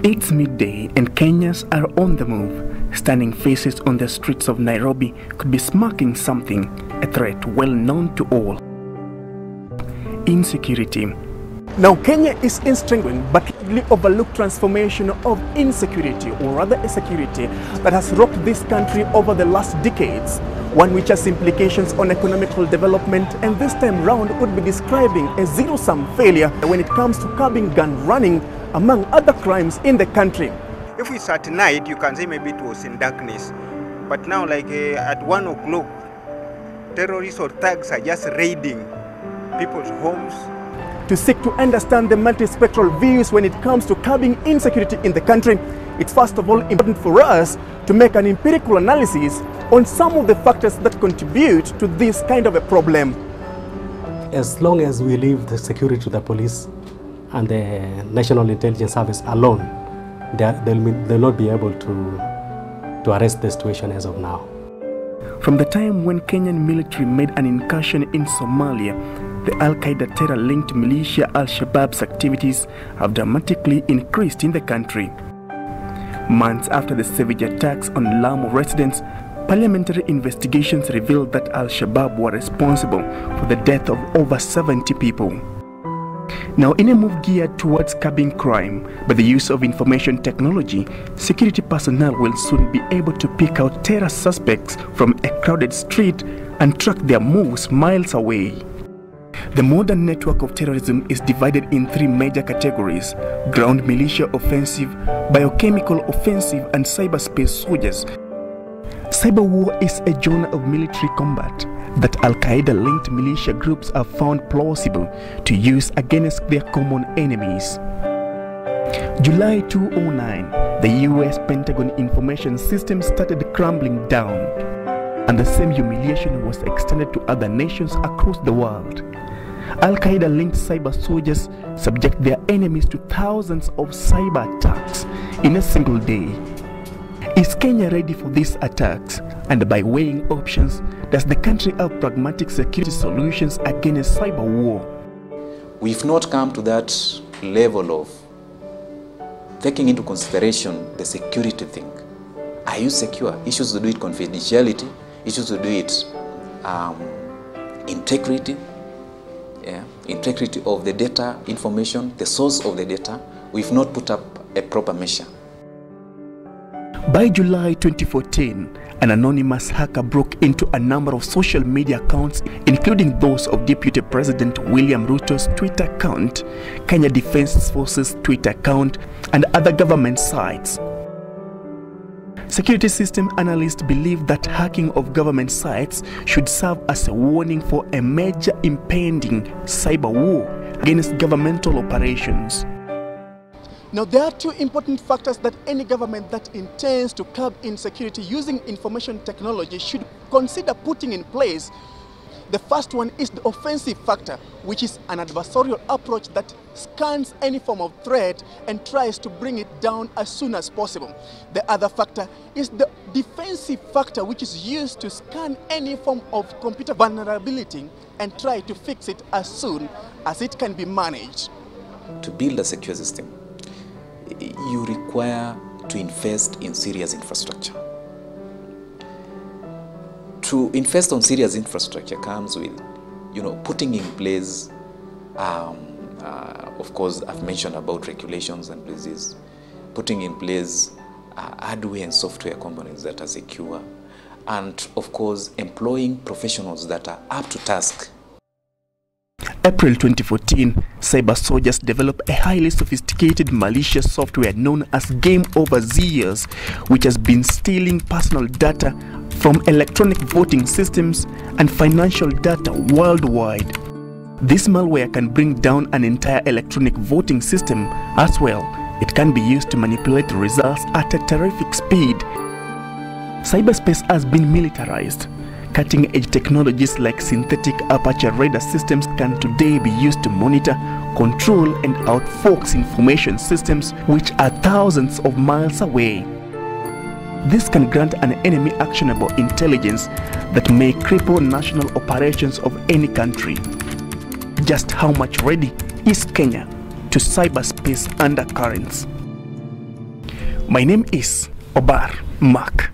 It's midday and Kenyans are on the move. Standing faces on the streets of Nairobi could be smirking something, a threat well known to all. Insecurity. Now Kenya is in struggling but overlooked transformation of insecurity, or rather a security that has rocked this country over the last decades. One which has implications on economical development, and this time round would be describing a zero-sum failure when it comes to curbing gun running, among other crimes in the country. If it's at night, you can say maybe it was in darkness. But now, like at 1 o'clock, terrorists or thugs are just raiding people's homes. To seek to understand the multispectral views when it comes to curbing insecurity in the country, it's first of all important for us to make an empirical analysis on some of the factors that contribute to this kind of a problem. As long as we leave the security to the police and the National Intelligence Service alone, they'll not be able to arrest the situation as of now. From the time when Kenyan military made an incursion in Somalia, the Al-Qaeda terror-linked militia Al-Shabaab's activities have dramatically increased in the country. Months after the savage attacks on Lamu residents, parliamentary investigations revealed that Al-Shabaab were responsible for the death of over 70 people. Now, in a move geared towards curbing crime by the use of information technology, security personnel will soon be able to pick out terror suspects from a crowded street and track their moves miles away. The modern network of terrorism is divided in three major categories: ground militia offensive, biochemical offensive, and cyberspace soldiers. Cyber war is a genre of military combat that Al-Qaeda-linked militia groups have found plausible to use against their common enemies. July 2009, the US Pentagon information system started crumbling down, and the same humiliation was extended to other nations across the world. Al-Qaeda-linked cyber soldiers subject their enemies to thousands of cyber attacks in a single day. Is Kenya ready for these attacks? And by weighing options, does the country have pragmatic security solutions against cyber war? We've not come to that level of taking into consideration the security thing. Are you secure? Issues to do with confidentiality, issues to do with integrity, integrity of the data information, the source of the data. We've not put up a proper measure. By July 2014, an anonymous hacker broke into a number of social media accounts, including those of Deputy President William Ruto's Twitter account, Kenya Defense Forces Twitter account, and other government sites. Security system analysts believe that hacking of government sites should serve as a warning for a major impending cyber war against governmental operations. Now, there are two important factors that any government that intends to curb insecurity using information technology should consider putting in place. The first one is the offensive factor, which is an adversarial approach that scans any form of threat and tries to bring it down as soon as possible. The other factor is the defensive factor, which is used to scan any form of computer vulnerability and try to fix it as soon as it can be managed. To build a secure system, you require to invest in serious infrastructure. To invest on serious infrastructure comes with, putting in place, of course, I've mentioned about regulations and places, putting in place hardware and software components that are secure, and of course, employing professionals that are up to task. April 2014, cyber soldiers developed a highly sophisticated malicious software known as Game Overseers, which has been stealing personal data from electronic voting systems and financial data worldwide. This malware can bring down an entire electronic voting system as well. It can be used to manipulate results at a terrific speed. Cyberspace has been militarized. Cutting-edge technologies like synthetic aperture radar systems can today be used to monitor, control, and outfox information systems which are thousands of miles away. This can grant an enemy actionable intelligence that may cripple national operations of any country. Just how much ready is Kenya to cyberspace undercurrents? My name is Obar Mark.